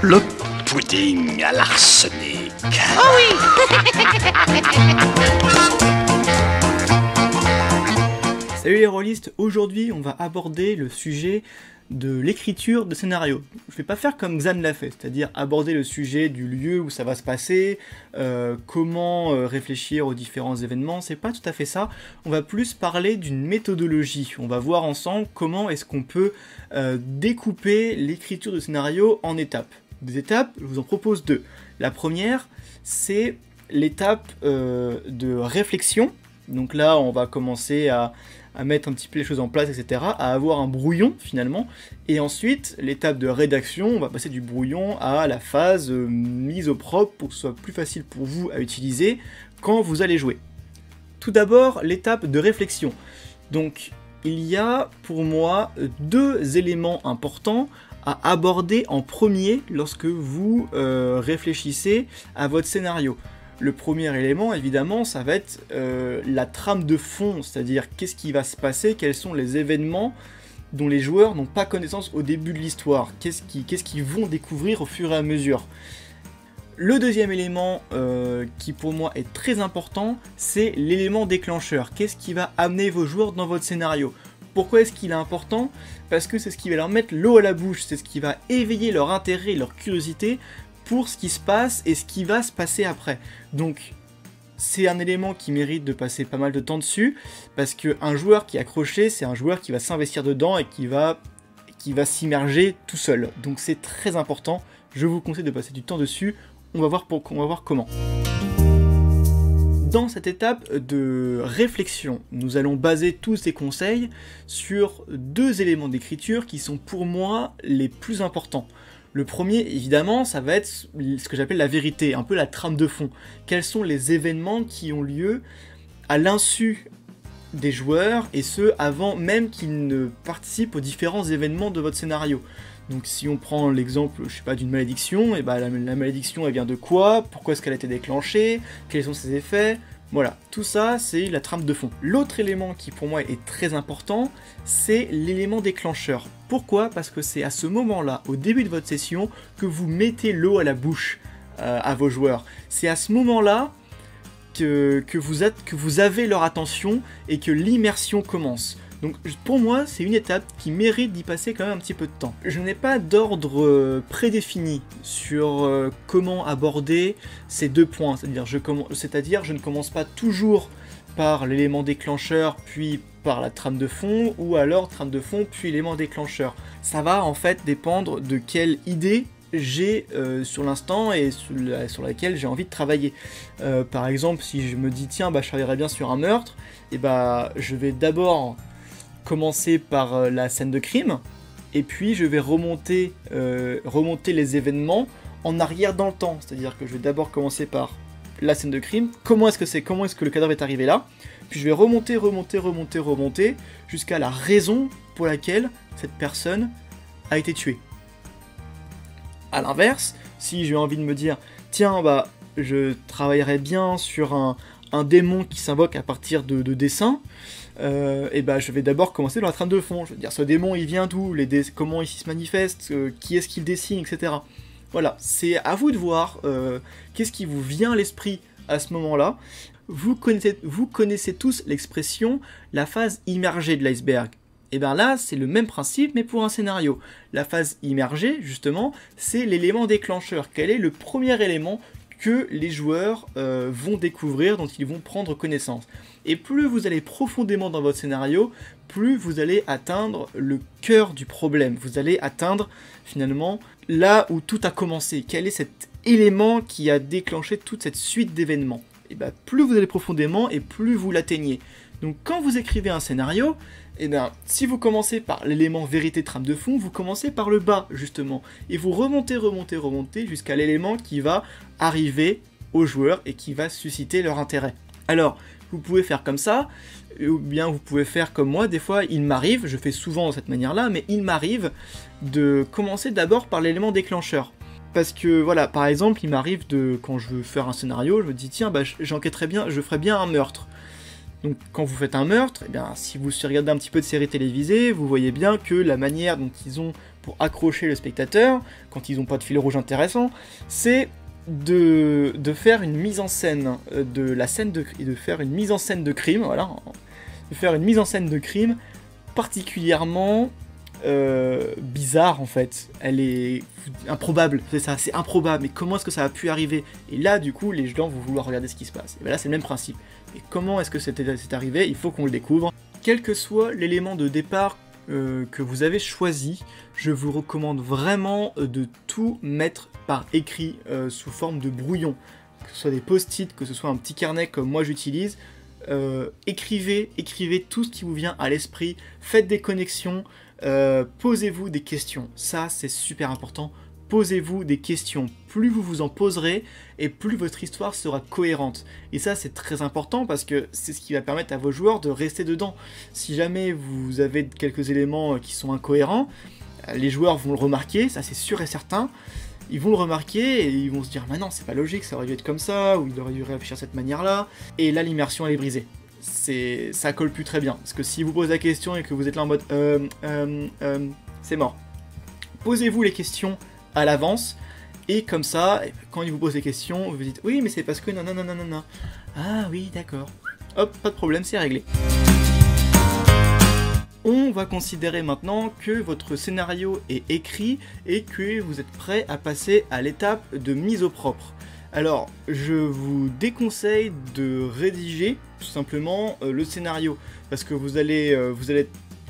Le pudding à l'arsenic. Oh oui. Salut les rôlistes, aujourd'hui on va aborder le sujet de l'écriture de scénario. Je vais pas faire comme Xan l'a fait, c'est-à-dire aborder le sujet du lieu où ça va se passer, comment réfléchir aux différents événements, c'est pas tout à fait ça. On va plus parler d'une méthodologie, on va voir ensemble comment est-ce qu'on peut découper l'écriture de scénario en étapes. Des étapes, je vous en propose deux. La première, c'est l'étape de réflexion. Donc là, on va commencer à mettre un petit peu les choses en place, etc., à avoir un brouillon finalement, et ensuite, l'étape de rédaction, on va passer du brouillon à la phase mise au propre pour que ce soit plus facile pour vous à utiliser quand vous allez jouer. Tout d'abord, l'étape de réflexion. Donc, il y a pour moi deux éléments importants à aborder en premier lorsque vous réfléchissez à votre scénario. Le premier élément, évidemment, ça va être la trame de fond, c'est-à-dire qu'est-ce qui va se passer, quels sont les événements dont les joueurs n'ont pas connaissance au début de l'histoire, qu'est-ce qu'ils vont découvrir au fur et à mesure. Le deuxième élément qui pour moi est très important, c'est l'élément déclencheur. Qu'est-ce qui va amener vos joueurs dans votre scénario? Pourquoi est-ce qu'il est important? Parce que c'est ce qui va leur mettre l'eau à la bouche, c'est ce qui va éveiller leur intérêt, leur curiosité pour ce qui se passe et ce qui va se passer après. Donc c'est un élément qui mérite de passer pas mal de temps dessus, parce qu'un joueur qui est accroché, c'est un joueur qui va s'investir dedans et qui va s'immerger tout seul. Donc c'est très important, je vous conseille de passer du temps dessus, on va voir comment. Dans cette étape de réflexion, nous allons baser tous ces conseils sur deux éléments d'écriture qui sont pour moi les plus importants. Le premier, évidemment, ça va être ce que j'appelle la vérité, un peu la trame de fond. Quels sont les événements qui ont lieu à l'insu des joueurs, et ce, avant même qu'ils ne participent aux différents événements de votre scénario. Donc si on prend l'exemple, je sais pas, d'une malédiction, et bah la malédiction, elle vient de quoi? Pourquoi est-ce qu'elle a été déclenchée? Quels sont ses effets? Voilà, tout ça, c'est la trame de fond. L'autre élément qui pour moi est très important, c'est l'élément déclencheur. Pourquoi? Parce que c'est à ce moment-là, au début de votre session, que vous mettez l'eau à la bouche à vos joueurs. C'est à ce moment-là que vous avez leur attention et que l'immersion commence. Donc pour moi, c'est une étape qui mérite d'y passer quand même un petit peu de temps. Je n'ai pas d'ordre prédéfini sur comment aborder ces deux points, c'est-à-dire je ne commence pas toujours par l'élément déclencheur puis par la trame de fond, ou alors trame de fond puis élément déclencheur. Ça va en fait dépendre de quelle idée j'ai sur l'instant et sur laquelle j'ai envie de travailler. Par exemple, si je me dis tiens, bah, je travaillerais bien sur un meurtre, et bah je vais d'abord commencer par la scène de crime, et puis je vais remonter les événements en arrière dans le temps, c'est-à-dire que je vais d'abord commencer par la scène de crime, comment est-ce que le cadavre est arrivé là, puis je vais remonter jusqu'à la raison pour laquelle cette personne a été tuée. A l'inverse, si j'ai envie de me dire tiens bah je travaillerais bien sur un démon qui s'invoque à partir de dessins, et bah je vais d'abord commencer dans la trame de fond. Je veux dire, ce démon il vient d'où, comment il se manifeste, qui est-ce qu'il dessine, etc. Voilà, c'est à vous de voir qu'est-ce qui vous vient à l'esprit à ce moment-là. Vous connaissez tous l'expression la phase immergée de l'iceberg. Et bien là, c'est le même principe, mais pour un scénario. La phase immergée, justement, c'est l'élément déclencheur. Quel est le premier élément que les joueurs vont découvrir, dont ils vont prendre connaissance. Et plus vous allez profondément dans votre scénario, plus vous allez atteindre le cœur du problème. Vous allez atteindre finalement là où tout a commencé. Quel est cet élément qui a déclenché toute cette suite d'événements? Et bien plus vous allez profondément et plus vous l'atteignez. Donc quand vous écrivez un scénario, et bien, si vous commencez par l'élément vérité trame de fond, vous commencez par le bas, justement. Et vous remontez jusqu'à l'élément qui va arriver aux joueurs et qui va susciter leur intérêt. Alors, vous pouvez faire comme ça, ou bien vous pouvez faire comme moi. Des fois, il m'arrive, je fais souvent de cette manière-là, mais il m'arrive de commencer d'abord par l'élément déclencheur. Parce que, voilà, par exemple, il m'arrive quand je veux faire un scénario, je me dis, tiens, bah, j'enquêterais bien, je ferais bien un meurtre. Donc quand vous faites un meurtre, eh bien, si vous regardez un petit peu de séries télévisées, vous voyez bien que la manière dont ils ont pour accrocher le spectateur, quand ils n'ont pas de fil rouge intéressant, c'est de faire une mise en scène de la scène de faire une mise en scène de crime, voilà, de faire une mise en scène de crime particulièrement bizarre en fait. Elle est improbable, c'est ça, c'est improbable, mais comment est-ce que ça a pu arriver? Et là du coup les gens vont vouloir regarder ce qui se passe. Et bien là c'est le même principe. Et comment est-ce que c'est arrivé? Il faut qu'on le découvre. Quel que soit l'élément de départ que vous avez choisi, je vous recommande vraiment de tout mettre par écrit sous forme de brouillon. Que ce soit des post-it, que ce soit un petit carnet comme moi j'utilise. Écrivez tout ce qui vous vient à l'esprit, faites des connexions, posez-vous des questions, ça c'est super important, posez-vous des questions, plus vous vous en poserez et plus votre histoire sera cohérente, et ça c'est très important parce que c'est ce qui va permettre à vos joueurs de rester dedans. Si jamais vous avez quelques éléments qui sont incohérents, les joueurs vont le remarquer, ça c'est sûr et certain. Ils vont le remarquer et ils vont se dire « Mais non, c'est pas logique, ça aurait dû être comme ça, ou il aurait dû réfléchir de cette manière-là. » Et là, l'immersion, elle est brisée. Ça colle plus très bien. Parce que si vous posez la question et que vous êtes là en mode « c'est mort. » Posez-vous les questions à l'avance, et comme ça, quand ils vous posent les questions, vous dites « Oui, mais c'est parce que non. » Ah oui, d'accord. Hop, pas de problème, c'est réglé. On va considérer maintenant que votre scénario est écrit et que vous êtes prêt à passer à l'étape de mise au propre. Alors, je vous déconseille de rédiger tout simplement le scénario, parce que vous allez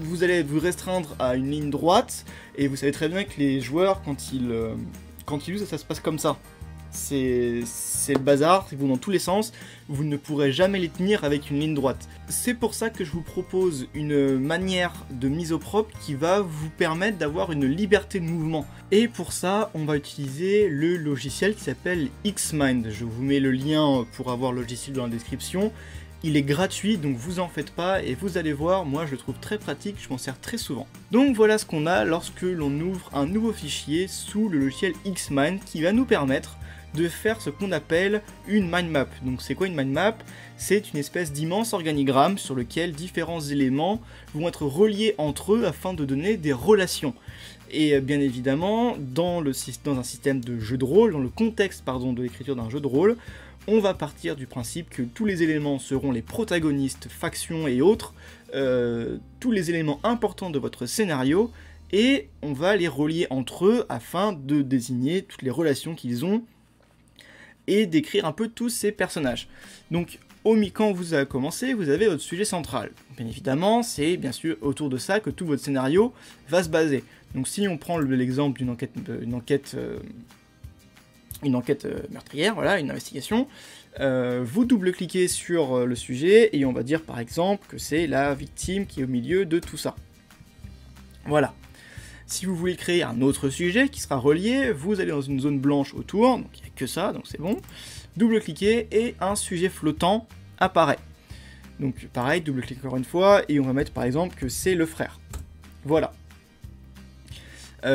vous restreindre à une ligne droite, et vous savez très bien que les joueurs, quand ils jouent, ça se passe comme ça. C'est le bazar, ils vont dans tous les sens, vous ne pourrez jamais les tenir avec une ligne droite. C'est pour ça que je vous propose une manière de mise au propre qui va vous permettre d'avoir une liberté de mouvement. Et pour ça, on va utiliser le logiciel qui s'appelle Xmind. Je vous mets le lien pour avoir le logiciel dans la description. Il est gratuit, donc vous en faites pas, et vous allez voir, moi je le trouve très pratique, je m'en sers très souvent. Donc voilà ce qu'on a lorsque l'on ouvre un nouveau fichier sous le logiciel Xmind qui va nous permettre de faire ce qu'on appelle une mind map. Donc c'est quoi une mind map? C'est une espèce d'immense organigramme sur lequel différents éléments vont être reliés entre eux afin de donner des relations. Et bien évidemment, dans un système de jeu de rôle, dans le contexte de l'écriture d'un jeu de rôle, on va partir du principe que tous les éléments seront les protagonistes, factions et autres, tous les éléments importants de votre scénario, et on va les relier entre eux afin de désigner toutes les relations qu'ils ont et d'écrire un peu tous ces personnages. Donc quand vous avez commencé, vous avez votre sujet central. Bien évidemment, c'est bien sûr autour de ça que tout votre scénario va se baser. Donc si on prend l'exemple d'une enquête meurtrière, voilà, une investigation, vous double-cliquez sur le sujet et on va dire par exemple que c'est la victime qui est au milieu de tout ça. Voilà. Si vous voulez créer un autre sujet qui sera relié, vous allez dans une zone blanche autour, donc il n'y a que ça, donc c'est bon. Double-cliquez et un sujet flottant apparaît. Donc pareil, double-cliquez encore une fois et on va mettre par exemple que c'est le frère. Voilà.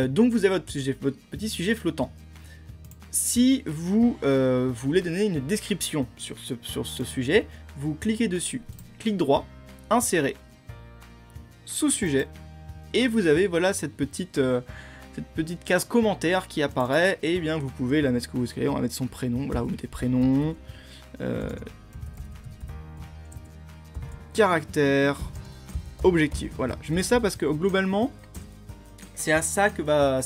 Donc vous avez votre petit sujet flottant. Si vous voulez donner une description sur ce sujet, vous cliquez dessus, clic droit, insérer, sous-sujet, et vous avez voilà cette petite case commentaire qui apparaît, et bien vous pouvez la mettre ce que vous voulez, on va mettre son prénom, voilà, vous mettez prénom, caractère, objectif, voilà. Je mets ça parce que globalement, c'est à ça que va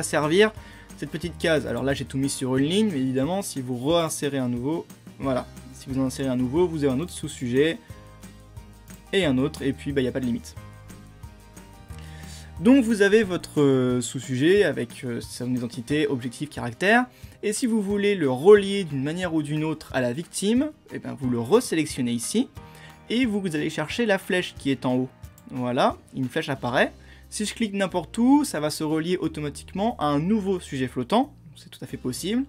servir cette petite case. Alors là j'ai tout mis sur une ligne, mais évidemment si vous réinsérez un nouveau, voilà, si vous en insérez un nouveau, vous avez un autre sous-sujet, et un autre, et puis il n'y a pas de limite. Donc vous avez votre sous-sujet avec son identité, objectif, caractère, et si vous voulez le relier d'une manière ou d'une autre à la victime, et bien vous le resélectionnez ici, et vous allez chercher la flèche qui est en haut. Voilà, une flèche apparaît. Si je clique n'importe où, ça va se relier automatiquement à un nouveau sujet flottant, c'est tout à fait possible.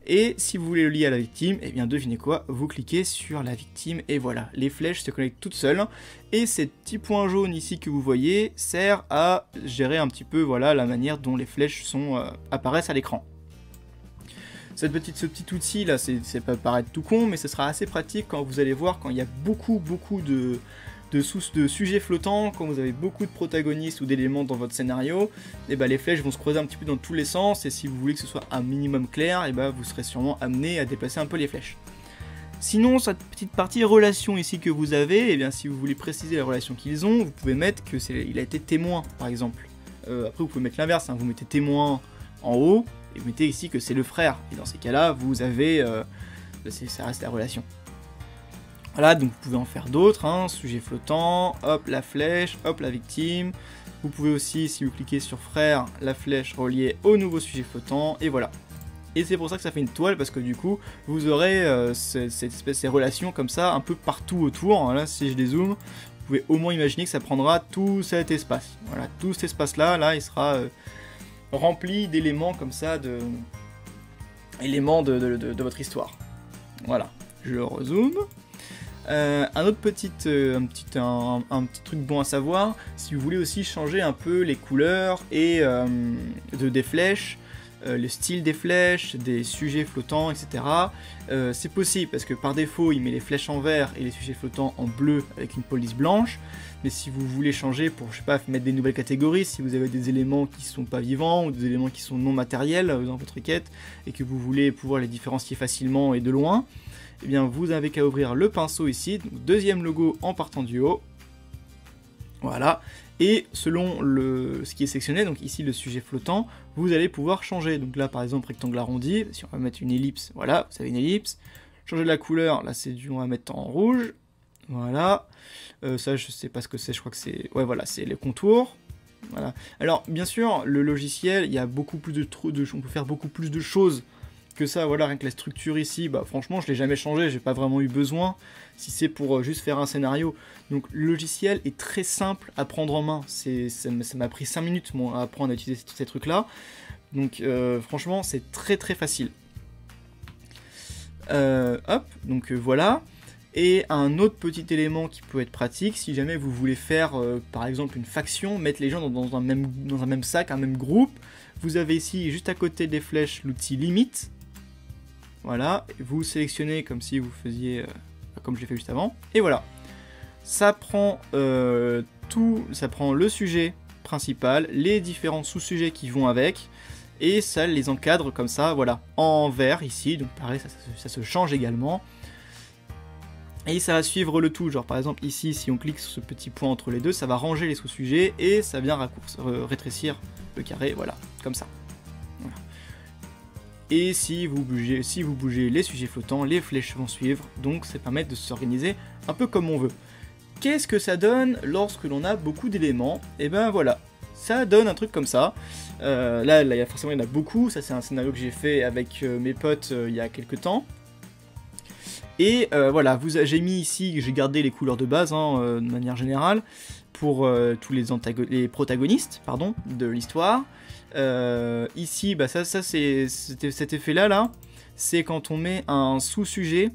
Et si vous voulez le lier à la victime, et bien devinez quoi, vous cliquez sur la victime et voilà, les flèches se connectent toutes seules. Et ces petits points jaunes ici que vous voyez servent à gérer un petit peu voilà, la manière dont les flèches apparaissent à l'écran. ce petit outil là, ça peut paraître tout con, mais ce sera assez pratique quand vous allez voir, quand il y a beaucoup de sujets flottants, quand vous avez beaucoup de protagonistes ou d'éléments dans votre scénario, et les flèches vont se creuser un petit peu dans tous les sens, et si vous voulez que ce soit un minimum clair, et vous serez sûrement amené à déplacer un peu les flèches. Sinon, cette petite partie relation ici que vous avez, et bien si vous voulez préciser la relation qu'ils ont, vous pouvez mettre que il a été témoin, par exemple. Après, vous pouvez mettre l'inverse, hein, vous mettez témoin en haut, et vous mettez ici que c'est le frère. Et dans ces cas-là, vous avez... ça reste la relation. Voilà, donc vous pouvez en faire d'autres, hein, sujet flottant, hop, la flèche, hop, la victime. Vous pouvez aussi, si vous cliquez sur frère, la flèche reliée au nouveau sujet flottant, et voilà. Et c'est pour ça que ça fait une toile, parce que du coup, vous aurez ces relations comme ça, un peu partout autour. Là, si je dézoome, vous pouvez au moins imaginer que ça prendra tout cet espace. Voilà, tout cet espace-là, il sera rempli d'éléments comme ça, éléments de votre histoire. Voilà, je rezoome. Un autre petit truc bon à savoir, si vous voulez aussi changer un peu les couleurs et des flèches, le style des flèches, des sujets flottants, etc. C'est possible parce que par défaut il met les flèches en vert et les sujets flottants en bleu avec une police blanche. Mais si vous voulez changer pour, je sais pas, mettre des nouvelles catégories, si vous avez des éléments qui sont pas vivants ou des éléments qui sont non matériels dans votre quête et que vous voulez pouvoir les différencier facilement et de loin, eh bien vous n'avez qu'à ouvrir le pinceau ici, donc deuxième logo en partant du haut. Voilà. Et selon ce qui est sectionné, donc ici le sujet flottant, vous allez pouvoir changer. Donc là par exemple rectangle arrondi, si on va mettre une ellipse, voilà, vous avez une ellipse. Changer de la couleur, là on va mettre en rouge, voilà. Ça je sais pas ce que c'est, je crois que c'est, ouais voilà, c'est les contours. Voilà. Alors bien sûr, le logiciel, il y a beaucoup plus on peut faire beaucoup plus de choses que ça, voilà, rien que la structure ici, franchement je l'ai jamais changé, j'ai pas vraiment eu besoin, si c'est pour juste faire un scénario. Donc le logiciel est très simple à prendre en main, ça m'a pris 5 minutes à apprendre à utiliser tous ces trucs là, donc franchement c'est très facile. Hop, donc voilà. Et un autre petit élément qui peut être pratique, si jamais vous voulez faire par exemple une faction, mettre les gens dans un même sac, un même groupe, vous avez ici juste à côté des flèches l'outil limite. Voilà, vous sélectionnez comme si vous faisiez, comme j'ai fait juste avant, et voilà. Ça prend ça prend le sujet principal, les différents sous-sujets qui vont avec, et ça les encadre comme ça, voilà, en vert ici, donc pareil, ça se change également. Et ça va suivre le tout, genre par exemple ici, si on clique sur ce petit point entre les deux, ça va ranger les sous-sujets, et ça vient rétrécir le carré, voilà, comme ça. Voilà. Et si vous bougez les sujets flottants, les flèches vont suivre, donc ça permet de s'organiser un peu comme on veut. Qu'est-ce que ça donne lorsque l'on a beaucoup d'éléments? Et ben voilà, ça donne un truc comme ça. Là, forcément il y en a beaucoup, ça c'est un scénario que j'ai fait avec mes potes il y a quelques temps. Et voilà, j'ai mis ici, j'ai gardé les couleurs de base de manière générale, pour tous les protagonistes de l'histoire. Ici, c'est cet effet-là, c'est quand on met un sous-sujet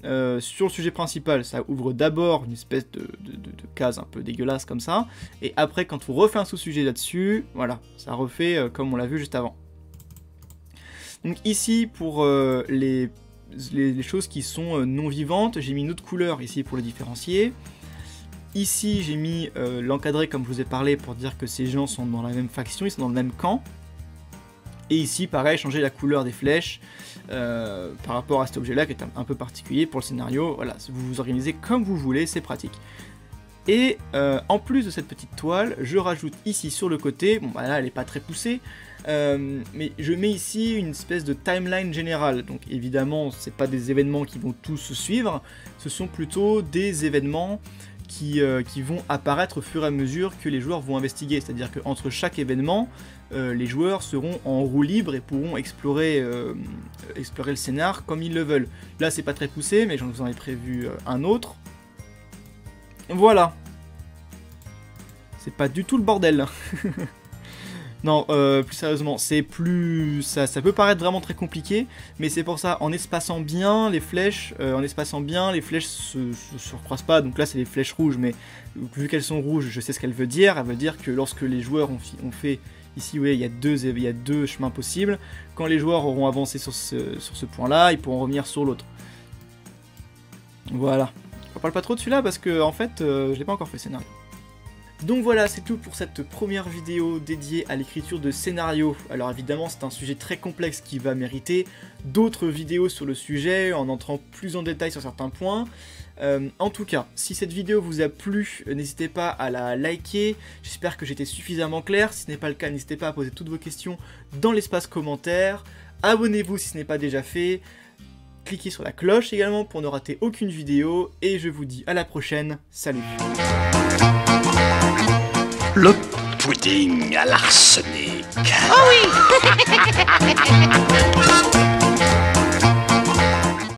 sur le sujet principal. Ça ouvre d'abord une espèce de case un peu dégueulasse comme ça, et après quand on refait un sous-sujet là-dessus, voilà, ça refait comme on l'a vu juste avant. Donc ici, pour les choses qui sont non vivantes, j'ai mis une autre couleur ici pour les différencier. Ici j'ai mis l'encadré comme je vous ai parlé pour dire que ces gens sont dans la même faction, ils sont dans le même camp. Et ici pareil, changer la couleur des flèches par rapport à cet objet là qui est un peu particulier pour le scénario. Voilà, vous vous organisez comme vous voulez, c'est pratique. Et en plus de cette petite toile, je rajoute ici sur le côté, bon là elle n'est pas très poussée, mais je mets ici une espèce de timeline générale. Donc évidemment c'est pas des événements qui vont tous se suivre, ce sont plutôt des événements qui vont apparaître au fur et à mesure que les joueurs vont investiguer. C'est-à-dire qu'entre chaque événement, les joueurs seront en roue libre et pourront explorer le scénar comme ils le veulent. Là c'est pas très poussé, mais j'en vous en ai prévu un autre. Voilà. C'est pas du tout le bordel. Non, plus sérieusement, c'est plus... Ça peut paraître vraiment très compliqué, mais c'est pour ça, en espaçant bien les flèches, se recroisent pas, donc là c'est les flèches rouges, mais vu qu'elles sont rouges, je sais ce qu'elle veut dire. Elle veut dire que lorsque les joueurs ont fait Ici, vous voyez, il y a deux chemins possibles. Quand les joueurs auront avancé sur ce point-là, ils pourront revenir sur l'autre. Voilà. On parle pas trop de celui-là parce que, en fait, je l'ai pas encore fait le scénario. Donc voilà, c'est tout pour cette première vidéo dédiée à l'écriture de scénario. Alors évidemment, c'est un sujet très complexe qui va mériter d'autres vidéos sur le sujet, en entrant plus en détail sur certains points. En tout cas, si cette vidéo vous a plu, n'hésitez pas à la liker. J'espère que j'étais suffisamment clair. Si ce n'est pas le cas, n'hésitez pas à poser toutes vos questions dans l'espace commentaire. Abonnez-vous si ce n'est pas déjà fait. Cliquez sur la cloche également pour ne rater aucune vidéo. Et je vous dis à la prochaine. Salut! Le pudding à l'arsenic. Oh oui.